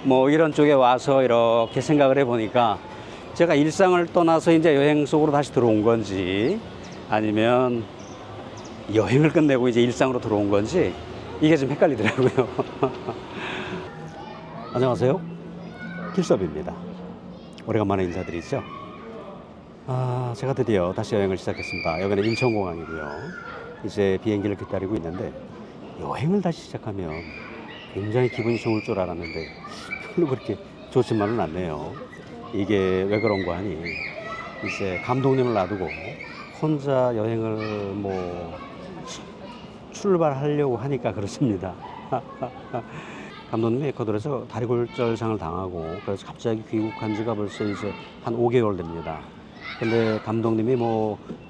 뭐 이런 쪽에 와서 이렇게 생각을 해보니까 제가 일상을 떠나서 이제 여행 속으로 다시 들어온 건지 아니면 여행을 끝내고 이제 일상으로 들어온 건지 이게 좀 헷갈리더라고요. 안녕하세요. 길섭입니다. 오래간만에 인사드리죠. 제가 드디어 다시 여행을 시작했습니다. 여기는 인천공항이고요. 이제 비행기를 기다리고 있는데 여행을 다시 시작하면 굉장히 기분이 좋을 줄 알았는데 별로 그렇게 좋지만은 않네요. 이게 왜 그런가 하니 이제 감독님을 놔두고 혼자 여행을 출발하려고 하니까 그렇습니다. 감독님이 에콰도르에서 다리골절상을 당하고 그래서 갑자기 귀국한 지가 벌써 이제 한 5개월 됩니다. 근데 감독님이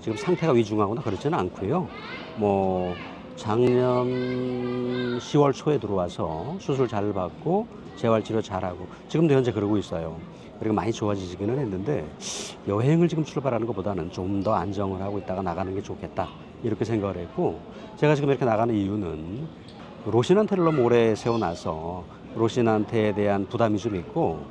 지금 상태가 위중하거나 그렇지는 않고요. 작년 10월 초에 들어와서 수술 잘 받고 재활치료 잘하고 지금도 현재 그러고 있어요. 그리고 많이 좋아지기는 했는데 여행을 지금 출발하는 것보다는 좀 더 안정을 하고 있다가 나가는 게 좋겠다 이렇게 생각을 했고, 제가 지금 이렇게 나가는 이유는 로신한테를 너무 오래 세워놔서 로신한테에 대한 부담이 좀 있고,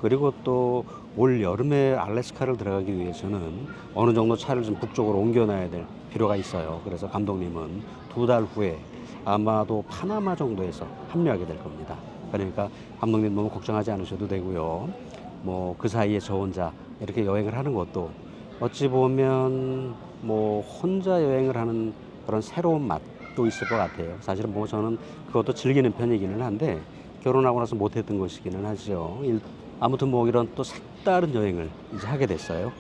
그리고 또 올 여름에 알래스카를 들어가기 위해서는 어느 정도 차를 좀 북쪽으로 옮겨놔야 될 필요가 있어요. 그래서 감독님은 2달 후에 아마도 파나마 정도에서 합류하게 될 겁니다. 그러니까 감독님 너무 걱정하지 않으셔도 되고요. 그 사이에 저 혼자 이렇게 여행을 하는 것도 어찌 보면 혼자 여행을 하는 그런 새로운 맛도 있을 것 같아요. 사실은 저는 그것도 즐기는 편이기는 한데 결혼하고 나서 못했던 것이기는 하죠. 아무튼 이런 또 색다른 여행을 이제 하게 됐어요.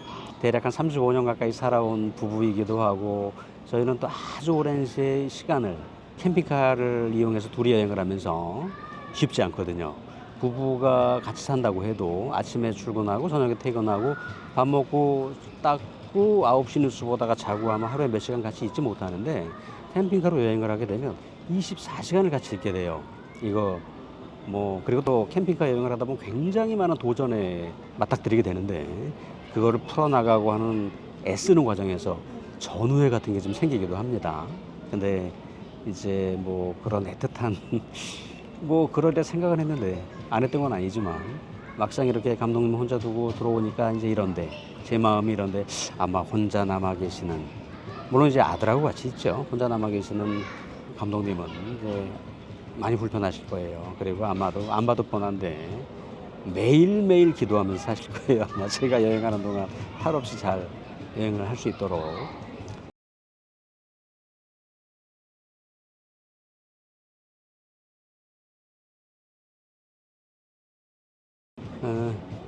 대략 한 35년 가까이 살아온 부부이기도 하고, 저희는 또 아주 오랜 시간을 캠핑카를 이용해서 둘이 여행을 하면서 쉽지 않거든요. 부부가 같이 산다고 해도 아침에 출근하고 저녁에 퇴근하고 밥 먹고 닦고 9시 뉴스 보다가 자고 하면 하루에 몇 시간 같이 있지 못하는데, 캠핑카로 여행을 하게 되면 24시간을 같이 있게 돼요. 그리고 또 캠핑카 여행을 하다 보면 굉장히 많은 도전에 맞닥뜨리게 되는데, 그거를 풀어나가고 하는 애쓰는 과정에서 전우회 같은 게 좀 생기기도 합니다. 근데 이제 그런 애틋한 그러려 생각은 했는데 안 했던 건 아니지만 막상 이렇게 감독님 혼자 두고 들어오니까 이제 제 마음이 이런데 아마 혼자 남아 계시는, 물론 이제 아들하고 같이 있죠. 혼자 남아 계시는 감독님은 이제 많이 불편하실 거예요. 그리고 아마도 안 봐도 뻔한데 매일매일 기도하면서 사실 거예요. 아마 제가 여행하는 동안 탈 없이 잘 여행을 할 수 있도록.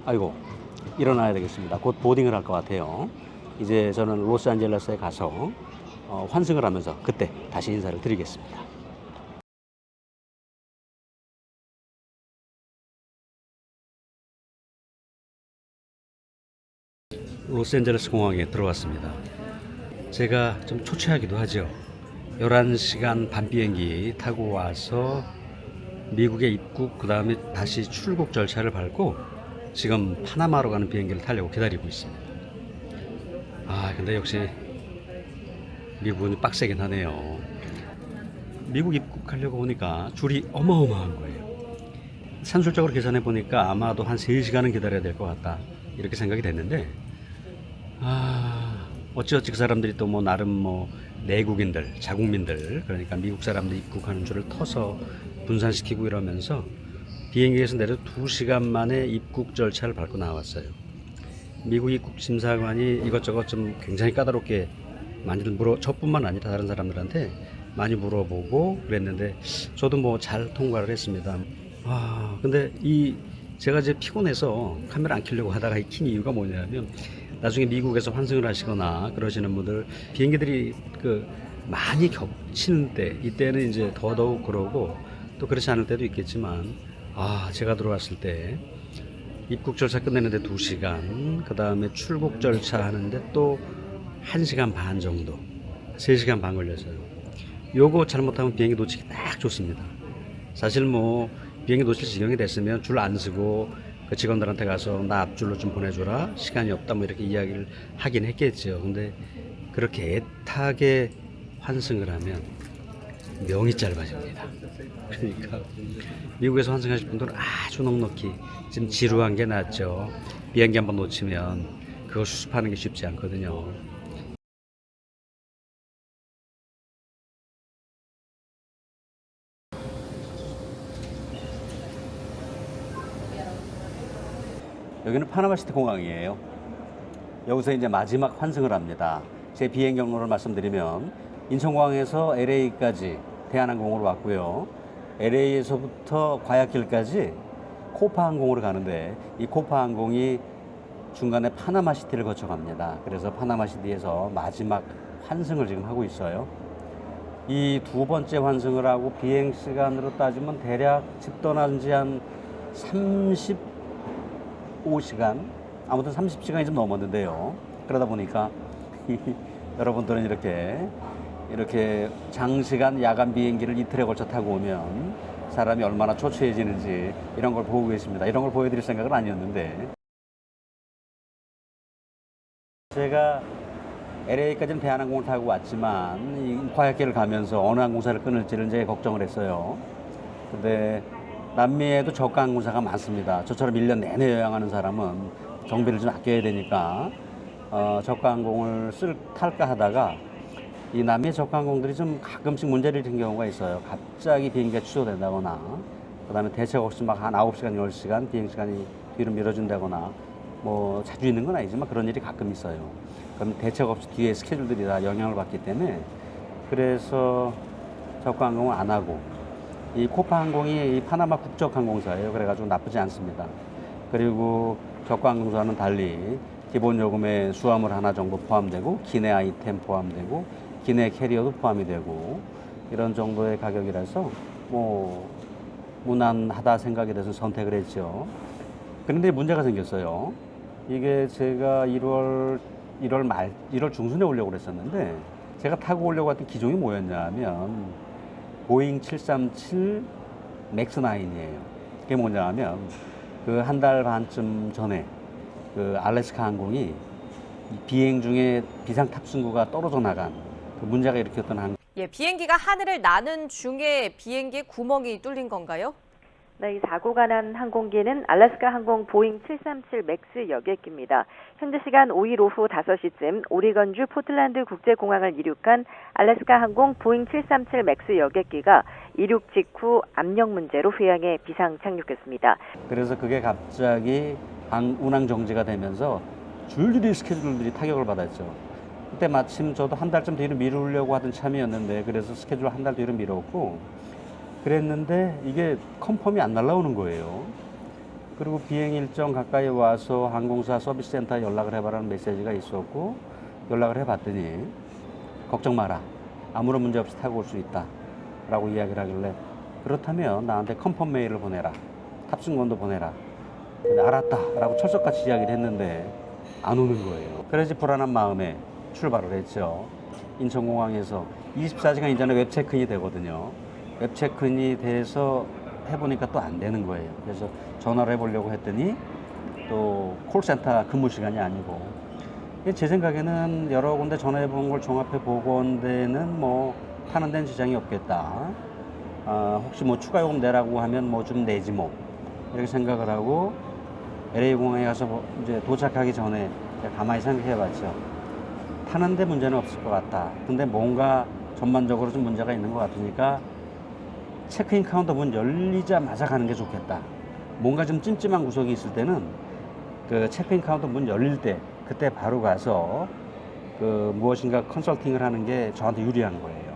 아이고, 일어나야 되겠습니다. 곧 보딩을 할 것 같아요. 이제 저는 로스앤젤레스에 가서 환승을 하면서 그때 다시 인사를 드리겠습니다. 로스앤젤레스 공항에 들어왔습니다. 제가 좀 초췌하기도 하죠. 11시간 반 비행기 타고 와서 미국에 입국, 그 다음에 다시 출국 절차를 밟고 지금 파나마로 가는 비행기를 타려고 기다리고 있습니다. 근데 역시 미국은 빡세긴 하네요. 미국 입국하려고 보니까 줄이 어마어마한 거예요. 산술적으로 계산해 보니까 아마도 한 3시간은 기다려야 될 것 같다 이렇게 생각이 됐는데, 어찌어찌 그 사람들이 또 나름 내국인들, 자국민들, 그러니까 미국 사람들 입국하는 줄을 터서 분산시키고 이러면서 비행기에서 내려 2시간 만에 입국 절차를 밟고 나왔어요. 미국 입국 심사관이 이것저것 좀 굉장히 까다롭게 많이들 저뿐만 아니라 다른 사람들한테 많이 물어보고 그랬는데 저도 잘 통과를 했습니다. 근데 제가 이제 피곤해서 카메라 안 켜려고 하다가 킨 이유가 뭐냐면, 나중에 미국에서 환승을 하시거나 그러시는 분들 비행기들이 많이 겹치는 때, 이때는 이제 더더욱 그러고 또 그렇지 않을 때도 있겠지만, 제가 들어왔을 때 입국 절차 끝내는데 2시간, 그 다음에 출국 절차 하는데 또 1시간 반 정도, 3시간 반 걸렸어요. 요거 잘못하면 비행기 놓치기 딱 좋습니다. 사실 비행기 놓칠 지경이 됐으면 줄 안 서고 그 직원들한테 가서 나 앞줄로 좀 보내줘라, 시간이 없다 이렇게 이야기를 하긴 했겠죠. 근데 그렇게 애타게 환승을 하면 명이 짧아집니다. 그러니까 미국에서 환승하실 분들은 아주 넉넉히 지금 지루한 게 낫죠. 비행기 한번 놓치면 그걸 수습하는 게 쉽지 않거든요. 여기는 파나마시티 공항이에요. 여기서 이제 마지막 환승을 합니다. 제 비행 경로를 말씀드리면 인천공항에서 LA까지 대한항공으로 왔고요. LA에서부터 과야길까지 코파 항공으로 가는데 이 코파 항공이 중간에 파나마시티를 거쳐갑니다. 그래서 파나마시티에서 마지막 환승을 지금 하고 있어요. 이 두 번째 환승을 하고 비행 시간으로 따지면 대략 집 떠난 지 한 35시간, 아무튼 30시간이 좀 넘었는데요. 그러다 보니까 여러분들은 이렇게 장시간 야간 비행기를 이틀에 걸쳐 타고 오면 사람이 얼마나 초췌해지는지 이런 걸 보고 계십니다. 이런 걸 보여드릴 생각은 아니었는데, 제가 LA까지는 대한항공을 타고 왔지만 이 과약길을 가면서 어느 항공사를 끊을지를 이제 걱정을 했어요. 근데 남미에도 저가 항공사가 많습니다. 저처럼 1년 내내 여행하는 사람은 경비를 좀 아껴야 되니까 저가 항공을 탈까 하다가 이 남미의 저가 항공들이 좀 가끔씩 문제를 일으킨 경우가 있어요. 갑자기 비행기가 취소된다거나, 그 다음에 대책 없이 막 한 9시간, 10시간 비행시간이 뒤로 미뤄진다거나, 뭐 자주 있는 건 아니지만 그런 일이 가끔 있어요. 그럼 대책 없이 뒤에 스케줄들이 다 영향을 받기 때문에, 그래서 저가 항공을 안 하고, 이 코파 항공이 이 파나마 국적 항공사예요. 그래가지고 나쁘지 않습니다. 그리고 저가 항공사는 달리 기본 요금에 수화물 하나 정도 포함되고, 기내 아이템 포함되고, 기내 캐리어도 포함이 되고, 이런 정도의 가격이라서 뭐 무난하다 생각이 돼서 선택을 했죠. 그런데 문제가 생겼어요. 이게 제가 1월 중순에 오려고 그랬었는데, 제가 타고 오려고 했던 기종이 뭐였냐 하면 보잉 737 맥스9이에요. 그게 뭐냐 하면 그 한 달 반쯤 전에 그 알래스카 항공이 비행 중에 비상 탑승구가 떨어져 나간 그 문제가 일으켰던 항공. 예, 비행기가 하늘을 나는 중에 비행기에 구멍이 뚫린 건가요? 네, 이 사고가 난 항공기는 알래스카 항공 보잉 737 맥스 여객기입니다. 현지 시간 5일 오후 5시쯤 오리건주 포틀랜드 국제공항을 이륙한 알래스카 항공 보잉 737 맥스 여객기가 이륙 직후 압력 문제로 회항에 비상 착륙했습니다. 그래서 그게 갑자기 운항 정지가 되면서 줄줄이 스케줄들이 타격을 받았죠. 그때 마침 저도 한 달쯤 뒤로 미루려고 하던 참이었는데, 그래서 스케줄 한 달 뒤로 미뤘고, 그랬는데 이게 컨펌이 안 날라오는 거예요. 그리고 비행 일정 가까이 와서 항공사 서비스 센터에 연락을 해봐라는 메시지가 있었고, 연락을 해봤더니 걱정 마라, 아무런 문제 없이 타고 올 수 있다 라고 이야기를 하길래, 그렇다면 나한테 컨펌 메일을 보내라, 탑승권도 보내라. 근데 알았다 라고 철석같이 이야기를 했는데 안 오는 거예요. 그래서 불안한 마음에 출발을 했죠. 인천공항에서 24시간 이전에 웹 체크인이 되거든요. 웹 체크인이 돼서 해보니까 또 안 되는 거예요. 그래서 전화를 해보려고 했더니 또 콜센터 근무 시간이 아니고, 제 생각에는 여러 군데 전화해본 걸 종합해 보건대는 뭐 타는 데는 지장이 없겠다. 혹시 뭐 추가 요금 내라고 하면 뭐 좀 내지 뭐, 이렇게 생각을 하고 LA 공항에 가서 이제 도착하기 전에 가만히 생각해 봤죠. 타는데 문제는 없을 것 같다. 근데 뭔가 전반적으로 좀 문제가 있는 것 같으니까 체크인 카운터 문 열리자마자 가는 게 좋겠다. 뭔가 좀 찜찜한 구석이 있을 때는 그 체크인 카운터 문 열릴 때 그때 바로 가서 그 무엇인가 컨설팅을 하는 게 저한테 유리한 거예요.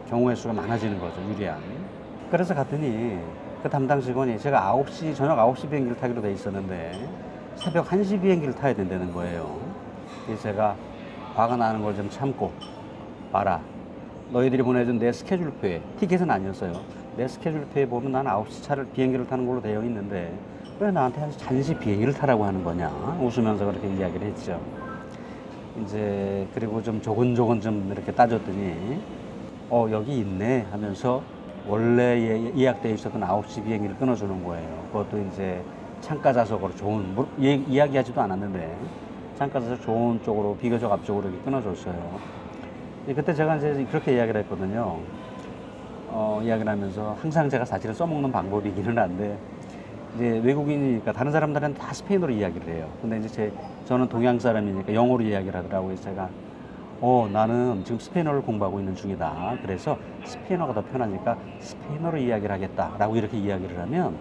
경우의 수가 많아지는 거죠. 유리한. 그래서 갔더니 그 담당 직원이, 제가 저녁 9시 비행기를 타기로 돼 있었는데 새벽 1시 비행기를 타야 된다는 거예요. 그래서 제가 화가 나는 걸 좀 참고, 봐라, 너희들이 보내준 내 스케줄표에, 티켓은 아니었어요, 내 스케줄표에 보면 난 9시 비행기를 타는 걸로 되어 있는데 왜 나한테 1시 비행기를 타라고 하는 거냐, 웃으면서 그렇게 이야기를 했죠. 이제 그리고 좀 조근조근 좀 이렇게 따졌더니 여기 있네 하면서 원래 예약되어 있었던 9시 비행기를 끊어주는 거예요. 그것도 이제 창가 좌석으로 좋은, 이야기하지도 않았는데 창가 좌석 좋은 쪽으로, 비교적 앞쪽으로 이렇게 끊어줬어요. 그때 제가 이제 그렇게 이야기를 했거든요. 이야기를 하면서 항상 제가 사실은 써먹는 방법이기는 한데 이제 외국인이니까 다른 사람들은 다 스페인어로 이야기를 해요. 근데 이제 저는 동양 사람이니까 영어로 이야기를 하더라고요. 제가 나는 지금 스페인어를 공부하고 있는 중이다. 그래서 스페인어가 더 편하니까 스페인어로 이야기를 하겠다라고 이렇게 이야기를 하면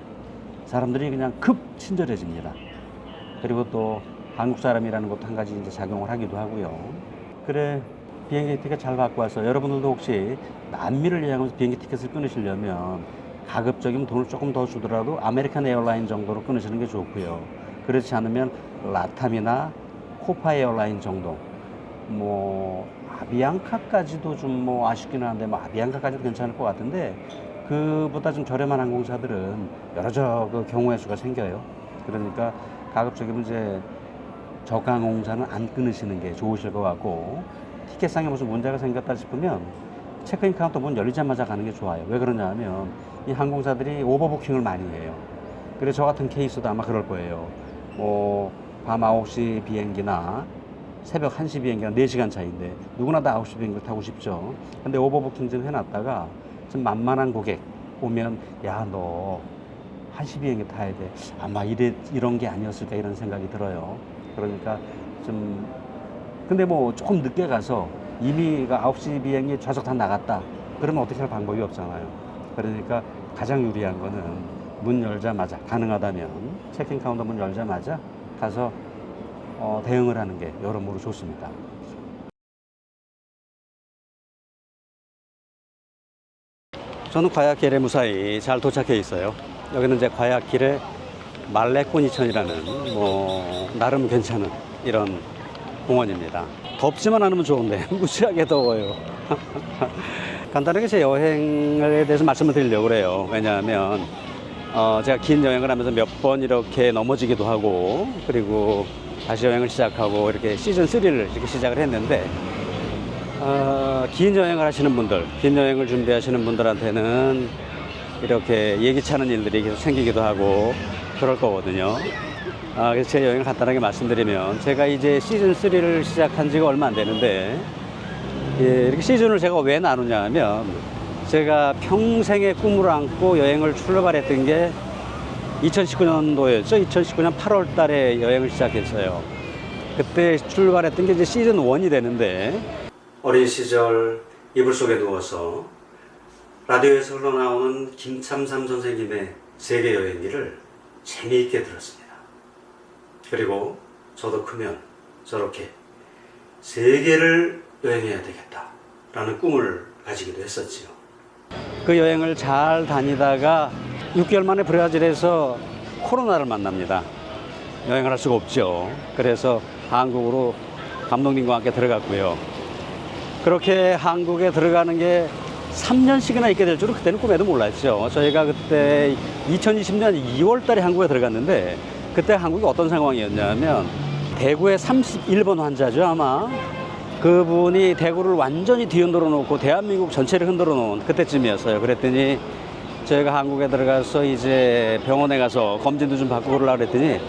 사람들이 그냥 급 친절해집니다. 그리고 또 한국 사람이라는 것도 한 가지 이제 작용을 하기도 하고요. 그래, 비행기 티켓 잘 갖고 와서 여러분들도 혹시 남미를 여행하면서 비행기 티켓을 끊으시려면 가급적이면 돈을 조금 더 주더라도 아메리칸 에어라인 정도로 끊으시는 게 좋고요. 그렇지 않으면 라탐이나 코파 에어라인 정도, 뭐 아비앙카까지도 좀 뭐 아쉽기는 한데 뭐 아비앙카까지도 괜찮을 것 같은데 그보다 좀 저렴한 항공사들은 여러 그 경우의 수가 생겨요. 그러니까 가급적이면 이제 저가 항공사는 안 끊으시는 게 좋으실 것 같고 티켓상에 무슨 문제가 생겼다 싶으면 체크인 카운터 문 열리자마자 가는 게 좋아요. 왜 그러냐 하면 이 항공사들이 오버부킹을 많이 해요. 그래서 저 같은 케이스도 아마 그럴 거예요. 밤 9시 비행기나 새벽 1시 비행기가 4시간 차이인데 누구나 다 9시 비행기를 타고 싶죠. 근데 오버부킹 좀 해놨다가 좀 만만한 고객 오면 야, 너 1시 비행기 타야 돼. 아마 이런 게 아니었을까 이런 생각이 들어요. 그러니까 좀 근데 뭐 조금 늦게 가서 이미 9시 비행기 좌석 다 나갔다. 그러면 어떻게 할 방법이 없잖아요. 그러니까 가장 유리한 거는 문 열자마자 가능하다면 체크인 카운터 문 열자마자 가서 대응을 하는 게 여러모로 좋습니다. 저는 과야길에 무사히 잘 도착해 있어요. 여기는 이제 과야길의 말레코니천이라는 나름 괜찮은 이런 공원입니다. 덥지만 않으면 좋은데 무지하게 더워요. 간단하게 제 여행에 대해서 말씀을 드리려고 그래요. 왜냐하면 제가 긴 여행을 하면서 몇 번 이렇게 넘어지기도 하고 그리고 다시 여행을 시작하고 이렇게 시즌 3를 이렇게 시작을 했는데 긴 여행을 하시는 분들, 긴 여행을 준비하시는 분들한테는 이렇게 예기치 않은 일들이 계속 생기기도 하고 그럴 거거든요. 그래서 제 여행을 간단하게 말씀드리면 제가 이제 시즌 3를 시작한 지가 얼마 안 되는데 이렇게 시즌을 제가 왜 나누냐 하면 제가 평생의 꿈을 안고 여행을 출발했던 게 2019년도였죠. 2019년 8월 달에 여행을 시작했어요. 그때 출발했던 게 이제 시즌 1이 되는데 어린 시절 이불 속에 누워서 라디오에서 흘러나오는 김참삼 선생님의 세계 여행기를 재미있게 들었습니다. 그리고 저도 크면 저렇게 세계를 여행해야 되겠다라는 꿈을 가지기도 했었지요. 그 여행을 잘 다니다가 6개월 만에 브라질에서 코로나를 만납니다. 여행을 할 수가 없죠. 그래서 한국으로 감독님과 함께 들어갔고요. 그렇게 한국에 들어가는 게 3년씩이나 있게 될 줄은 그때는 꿈에도 몰랐죠. 저희가 그때 2020년 2월 달에 한국에 들어갔는데 그때 한국이 어떤 상황이었냐면 대구의 31번 환자죠 아마. 그분이 대구를 완전히 뒤흔들어 놓고 대한민국 전체를 흔들어 놓은 그때쯤이었어요. 그랬더니 저희가 한국에 들어가서 이제 병원에 가서 검진도 좀 받고 그러려고 그랬더니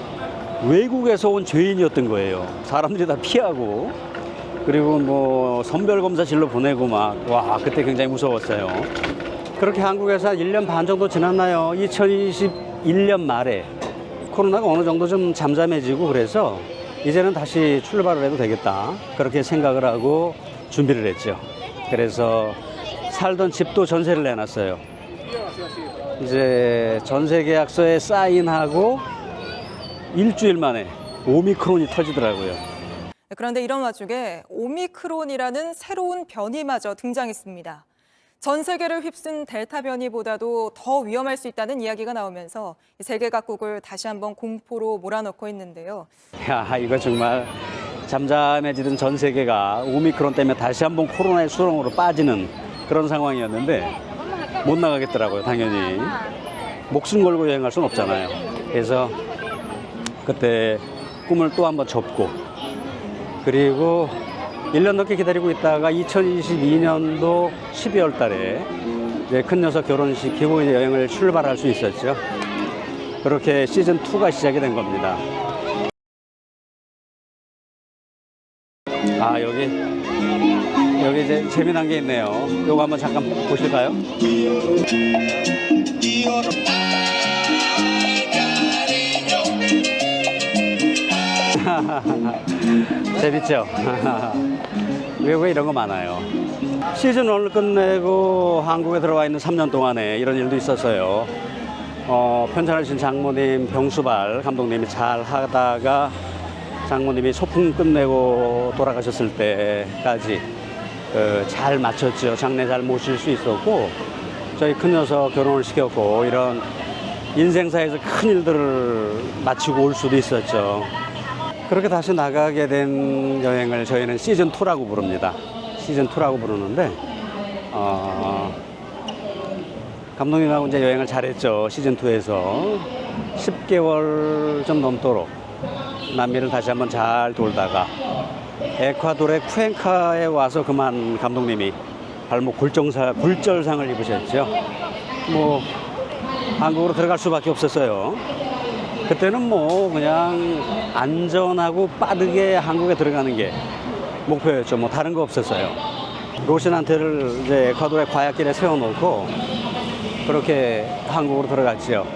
외국에서 온 죄인이었던 거예요. 사람들이 다 피하고 그리고 선별검사실로 보내고 와 그때 굉장히 무서웠어요. 그렇게 한국에서 한 1년 반 정도 지났나요? 2021년 말에 코로나가 어느 정도 좀 잠잠해지고 그래서 이제는 다시 출발을 해도 되겠다 그렇게 생각을 하고 준비를 했죠. 그래서 살던 집도 전세를 내놨어요. 이제 전세 계약서에 사인하고 일주일 만에 오미크론이 터지더라고요. 그런데 이런 와중에 오미크론이라는 새로운 변이마저 등장했습니다. 전 세계를 휩쓴 델타 변이보다도 더 위험할 수 있다는 이야기가 나오면서 세계 각국을 다시 한번 공포로 몰아넣고 있는데요. 야, 이거 정말 잠잠해지던 전 세계가 오미크론 때문에 다시 한번 코로나의 수렁으로 빠지는 그런 상황이었는데 못 나가겠더라고요, 당연히. 목숨 걸고 여행할 수는 없잖아요. 그래서 그때 꿈을 또 한번 접고 그리고 1년 넘게 기다리고 있다가 2022년도 12월 달에 이제 큰 녀석 결혼시키고 이제 여행을 출발할 수 있었죠. 그렇게 시즌 2가 시작이 된 겁니다. 여기 여기 이제 재미난 게 있네요. 요거 한번 잠깐 보실까요? 재밌죠? 외국에 이런 거 많아요. 시즌 1을 끝내고 한국에 들어와 있는 3년 동안에 이런 일도 있었어요. 편찬하신 장모님 병수발 감독님이 잘 하다가 장모님이 소풍 끝내고 돌아가셨을 때까지 잘 마쳤죠. 장례 잘 모실 수 있었고, 저희 큰 녀석 결혼을 시켰고, 이런 인생사에서 큰 일들을 마치고 올 수도 있었죠. 그렇게 다시 나가게 된 여행을 저희는 시즌2라고 부릅니다. 시즌2라고 부르는데, 감독님하고 이제 여행을 잘했죠. 시즌2에서 10개월 좀 넘도록 남미를 다시 한번 잘 돌다가 에콰도르의 쿠엔카에 와서 그만 감독님이 발목 골절상을 입으셨죠. 뭐 한국으로 들어갈 수밖에 없었어요. 그때는 뭐 그냥 안전하고 빠르게 한국에 들어가는 게 목표였죠. 뭐 다른 거 없었어요. 로신한테를 이제 에콰도르의 과약길에 세워놓고 그렇게 한국으로 들어갔죠.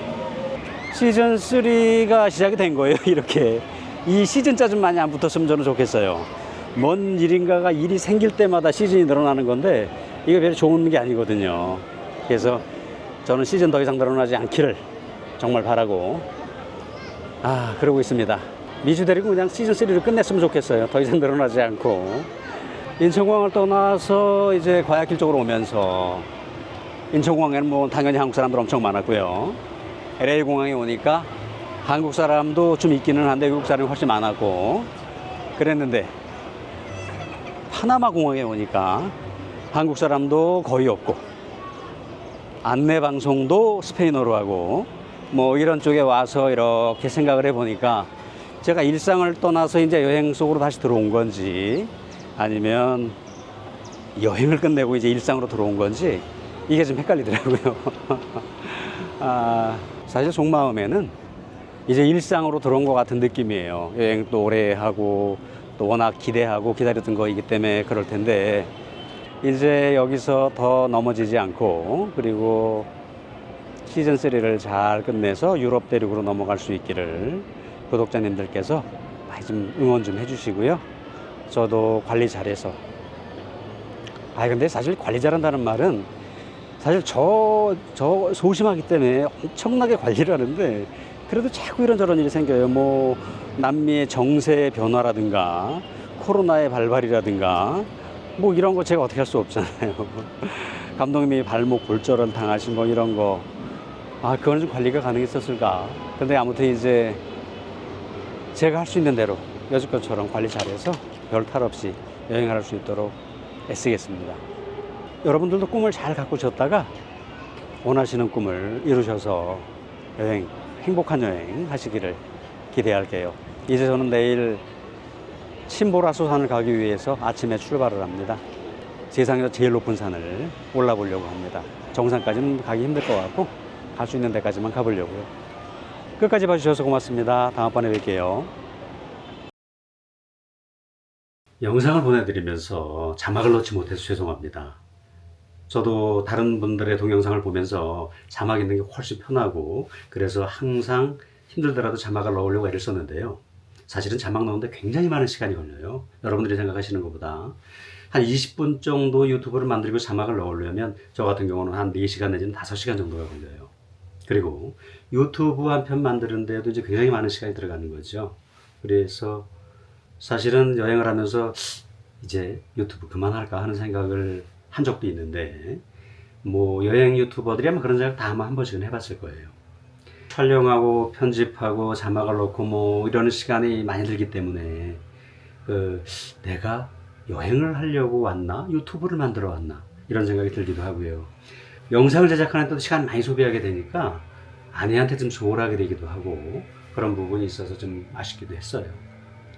시즌 3가 시작이 된 거예요. 이렇게 이 시즌 짜좀 많이 안 붙었으면 저는 좋겠어요. 뭔 일인가가 일이 생길 때마다 시즌이 늘어나는 건데 이게 별로 좋은 게 아니거든요. 그래서 저는 시즌 더 이상 늘어나지 않기를 정말 바라고 그러고 있습니다. 미주 데리고 그냥 시즌 3를 끝냈으면 좋겠어요. 더 이상 늘어나지 않고. 인천공항을 떠나서 이제 과약길 쪽으로 오면서 인천공항에는 뭐 당연히 한국 사람들 엄청 많았고요. LA 공항에 오니까 한국 사람도 좀 있기는 한데 외국 사람이 훨씬 많았고 그랬는데 파나마 공항에 오니까 한국 사람도 거의 없고 안내 방송도 스페인어로 하고 뭐 이런 쪽에 와서 이렇게 생각을 해보니까 제가 일상을 떠나서 이제 여행 속으로 다시 들어온 건지 아니면 여행을 끝내고 이제 일상으로 들어온 건지 이게 좀 헷갈리더라고요. 사실 속마음에는 이제 일상으로 들어온 것 같은 느낌이에요. 여행도 오래 하고 또 워낙 기대하고 기다렸던 거이기 때문에 그럴 텐데 이제 여기서 더 넘어지지 않고 그리고 시즌 3를 잘 끝내서 유럽 대륙으로 넘어갈 수 있기를 구독자님들께서 많이 좀 응원 좀 해주시고요. 저도 관리 잘해서 근데 사실 관리 잘한다는 말은 사실 저 소심하기 때문에 엄청나게 관리를 하는데 그래도 자꾸 이런저런 일이 생겨요. 뭐 남미의 정세의 변화라든가 코로나의 발발이라든가 뭐 이런 거 제가 어떻게 할 수 없잖아요. 감독님이 발목 골절을 당하신 뭐 이런 거 그건 좀 관리가 가능했었을까. 근데 아무튼 이제 제가 할 수 있는 대로 여지껏처럼 관리 잘해서 별 탈 없이 여행을 할 수 있도록 애쓰겠습니다. 여러분들도 꿈을 잘 가꾸셨다가 원하시는 꿈을 이루셔서 여행, 행복한 여행 하시기를 기대할게요. 이제 저는 내일 침보라소 산을 가기 위해서 아침에 출발을 합니다. 세상에서 제일 높은 산을 올라보려고 합니다. 정상까지는 가기 힘들 것 같고 갈 수 있는 데까지만 가보려고요. 끝까지 봐주셔서 고맙습니다. 다음번에 뵐게요. 영상을 보내드리면서 자막을 넣지 못해서 죄송합니다. 저도 다른 분들의 동영상을 보면서 자막 있는 게 훨씬 편하고 그래서 항상 힘들더라도 자막을 넣으려고 애를 썼는데요. 사실은 자막 넣는데 굉장히 많은 시간이 걸려요. 여러분들이 생각하시는 것보다 한 20분 정도 유튜브를 만들고 자막을 넣으려면 저 같은 경우는 한 4시간 내지는 5시간 정도가 걸려요. 그리고 유튜브 한 편 만드는데도 이제 굉장히 많은 시간이 들어가는 거죠. 그래서 사실은 여행을 하면서 이제 유튜브 그만할까 하는 생각을 한 적도 있는데 뭐 여행 유튜버들이 아마 그런 생각 다 아마 한 번씩은 해봤을 거예요. 촬영하고 편집하고 자막을 넣고 뭐 이러는 시간이 많이 들기 때문에 내가 여행을 하려고 왔나? 유튜브를 만들어 왔나? 이런 생각이 들기도 하고요. 영상을 제작하는 데도 시간 많이 소비하게 되니까 아내한테 좀 소홀하게 되기도 하고 그런 부분이 있어서 좀 아쉽기도 했어요.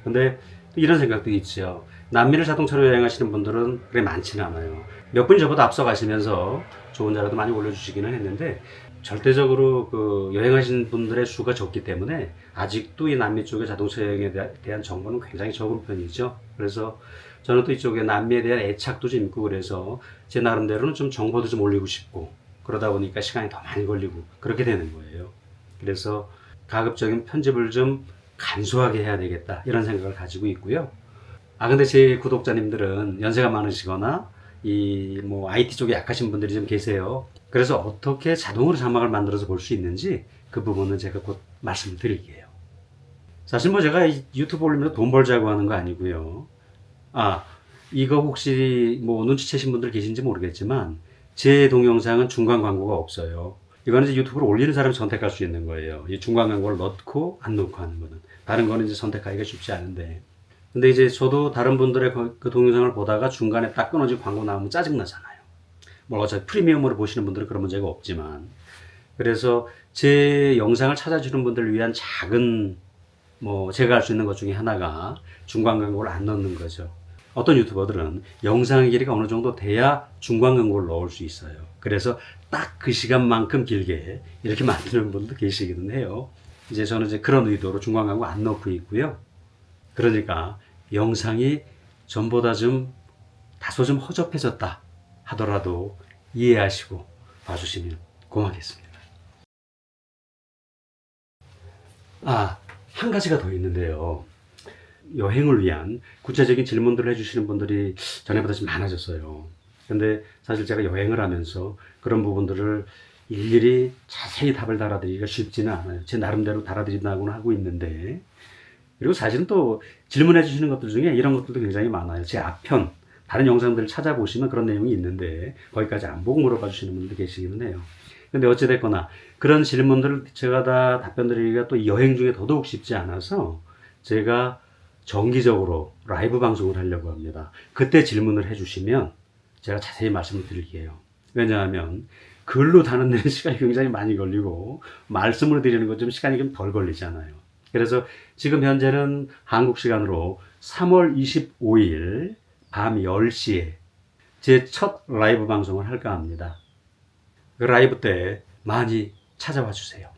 근데 또 이런 생각도 있죠. 남미를 자동차로 여행하시는 분들은 그렇게 많지는 않아요. 몇 분이 저보다 앞서 가시면서 좋은 자료도 많이 올려주시기는 했는데 절대적으로 여행하시는 분들의 수가 적기 때문에 아직도 이 남미 쪽의 자동차 여행에 대한 정보는 굉장히 적은 편이죠. 그래서 저는 또 이쪽에 남미에 대한 애착도 좀 있고 그래서 제 나름대로는 좀 정보도 좀 올리고 싶고 그러다 보니까 시간이 더 많이 걸리고 그렇게 되는 거예요. 그래서 가급적인 편집을 좀 간소하게 해야 되겠다 이런 생각을 가지고 있고요. 근데 제 구독자님들은 연세가 많으시거나 이 뭐 IT 쪽에 약하신 분들이 좀 계세요. 그래서 어떻게 자동으로 자막을 만들어서 볼 수 있는지 그 부분은 제가 곧 말씀을 드릴게요. 사실 뭐 제가 이 유튜브 올리면서 돈 벌자고 하는 거 아니고요. 이거 혹시 뭐 눈치채신 분들 계신지 모르겠지만 제 동영상은 중간 광고가 없어요. 이거는 이제 유튜브로 올리는 사람이 선택할 수 있는 거예요. 이 중간 광고를 넣고 안 넣고 하는 거는. 다른 거는 이제 선택하기가 쉽지 않은데. 근데 이제 저도 다른 분들의 그 동영상을 보다가 중간에 딱 끊어지고 광고 나오면 짜증나잖아요. 뭐 어차피 프리미엄으로 보시는 분들은 그런 문제가 없지만. 그래서 제 영상을 찾아주는 분들을 위한 작은 뭐 제가 할 수 있는 것 중에 하나가 중간 광고를 안 넣는 거죠. 어떤 유튜버들은 영상의 길이가 어느 정도 돼야 중간 광고를 넣을 수 있어요. 그래서 딱 그 시간만큼 길게 이렇게 만드는 분도 계시기는 해요. 이제 저는 이제 그런 의도로 중간 광고 안 넣고 있고요. 그러니까 영상이 전보다 좀 다소 좀 허접해졌다 하더라도 이해하시고 봐주시면 고맙겠습니다. 한 가지가 더 있는데요. 여행을 위한 구체적인 질문들을 해주시는 분들이 전에보다 좀 많아졌어요. 근데 사실 제가 여행을 하면서 그런 부분들을 일일이 자세히 답을 달아드리기가 쉽지는 않아요. 제 나름대로 달아드린다고는 하고 있는데, 그리고 사실은 또 질문해 주시는 것들 중에 이런 것들도 굉장히 많아요. 제 앞편, 다른 영상들을 찾아보시면 그런 내용이 있는데 거기까지 안 보고 물어봐 주시는 분들도 계시기는 해요. 근데 어찌됐거나 그런 질문들을 제가 다 답변 드리기가 또 여행 중에 더더욱 쉽지 않아서 제가 정기적으로 라이브 방송을 하려고 합니다. 그때 질문을 해주시면 제가 자세히 말씀을 드릴게요. 왜냐하면 글로 단어내는 시간이 굉장히 많이 걸리고 말씀을 드리는 것 좀 시간이 좀 덜 걸리잖아요. 그래서 지금 현재는 한국 시간으로 3월 25일 밤 10시에 제 첫 라이브 방송을 할까 합니다. 그 라이브 때 많이 찾아와 주세요.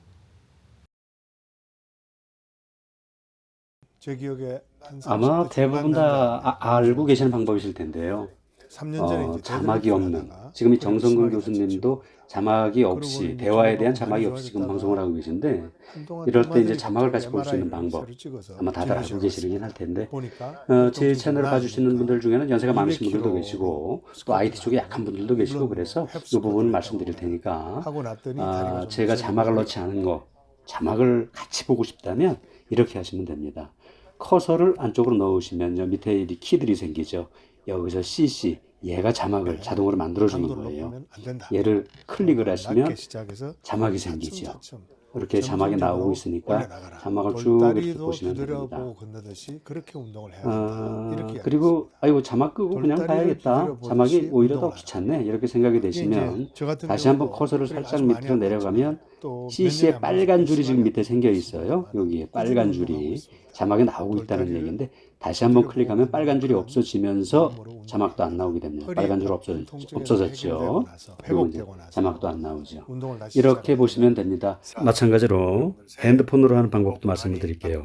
제 기억에 한 아마 30대 대부분 다 알고 계시는 방법이실 텐데요. 3년 전에 이제 자막이 제대로 없는, 하다가 지금 이 그냥 정성근 심하게 교수님도 자막이 없이, 그러고 이제 대화에 정보가 대한 자막이 많이 없이 지금 좋아졌다가 방송을 하고 계신데, 한동안 이럴 때 이제 뜸하더니 자막을 같이 갑자기 볼 수 있는 MRI 를 방법, 새로 찍어서 아마 다들 알고 진료실에 계시긴 할 왔습니다. 텐데, 보니까 제 좀 채널을 봐주시는 나아지니까 분들 중에는 연세가 많으신 분들도 200kg 계시고, 또 스쿼트를 IT 쪽에 약한 분들도 계시고, 물론 그래서 뭐 이 부분을 햅스쿼트를 말씀드릴 했다고 테니까, 하고 났더니 다리가 좀 제가 자막을 느슨해지고 넣지 않은 거, 자막을 같이 보고 싶다면 이렇게 하시면 됩니다. 커서를 안쪽으로 넣으시면요, 밑에 이 키들이 생기죠. 여기서 CC, 얘가 자막을 자동으로 만들어주는 강도를 거예요. 높이면 안 된다. 얘를 클릭을 하시면 낮게 시작해서 자막이 생기죠. 차츰차츰 이렇게 자막이 나오고 있으니까 올려나가라. 자막을 쭉 이렇게 돌다리도 보시면 두드려 됩니다. 보고 건너듯이 그렇게 운동을 해야 된다. 이렇게 그리고 아이고 자막 끄고 그냥 돌다리를 봐야겠다. 두드려 자막이 보듯이 오히려 더 운동을 귀찮네. 이렇게 생각이 되시면 이제 저 같은 다시 한번 경우도 커서를 그래 살짝 아주 많이 밑으로 안 내려가면 또 CC의 몇 년에 한 빨간 번씩 줄이 지금 심하게 밑에 생겨 있어요. 여기에 빨간 꾸준히 운동하고 줄이 있습니다. 자막이 나오고 있다는 돌다리를 얘기인데 다시 한번 두드려 클릭하면 보고 빨간 줄이 그런 없어지면서 마음으로 자막도 안 운동합니다. 나오게 됩니다. 허리 빨간 줄 아픈 통증에서 없어졌죠. 해결되고 나서, 그리고 이제 회복되고 나서 자막도 안 나오죠. 운동을 다시 이렇게 시작하면 보시면 됩니다. 마찬가지로 핸드폰으로 하는 방법도 말씀을 드릴게요.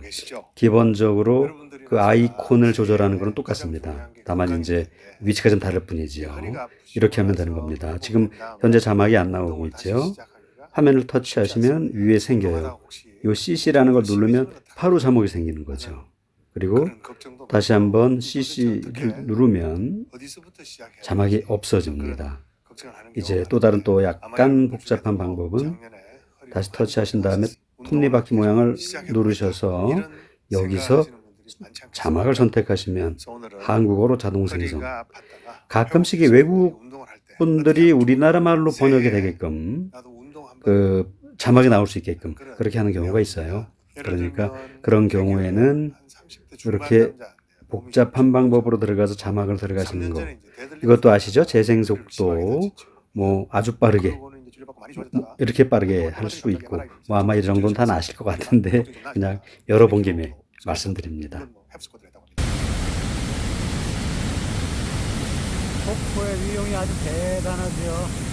기본적으로 그 아이콘을 조절하는 거는 똑같습니다. 다만 이제 위치가 좀 다를 뿐이지요. 이렇게 하면 되는 겁니다. 지금 현재 자막이 안 나오고 있죠. 화면을 터치하시면 위에 생겨요. 이 CC라는 걸 누르면 바로 자막이 생기는 거죠. 그리고 다시 한번 CC를 누르면 자막이 없어집니다. 이제 또 다른 또 약간 복잡한 방법은 다시 터치하신 다음에 톱니바퀴 모양을 누르셔서 여기서 자막을 선택하시면 한국어로 자동 생성. 가끔씩 외국 분들이 우리나라 말로 번역이 되게끔 그 자막이 나올 수 있게끔 그렇게 하는 경우가 있어요. 그러니까 그런 경우에는 이렇게 복잡한 방법으로 들어가서 자막을 들어가시는 거. 이것도 아시죠? 재생 속도 뭐 아주 빠르게 이렇게 빠르게 할 수 있고 뭐 아마 이 정도는 다 아실 것 같은데 그냥 열어본 김에 말씀드립니다. 폭포의 위용이 아주 대단하죠.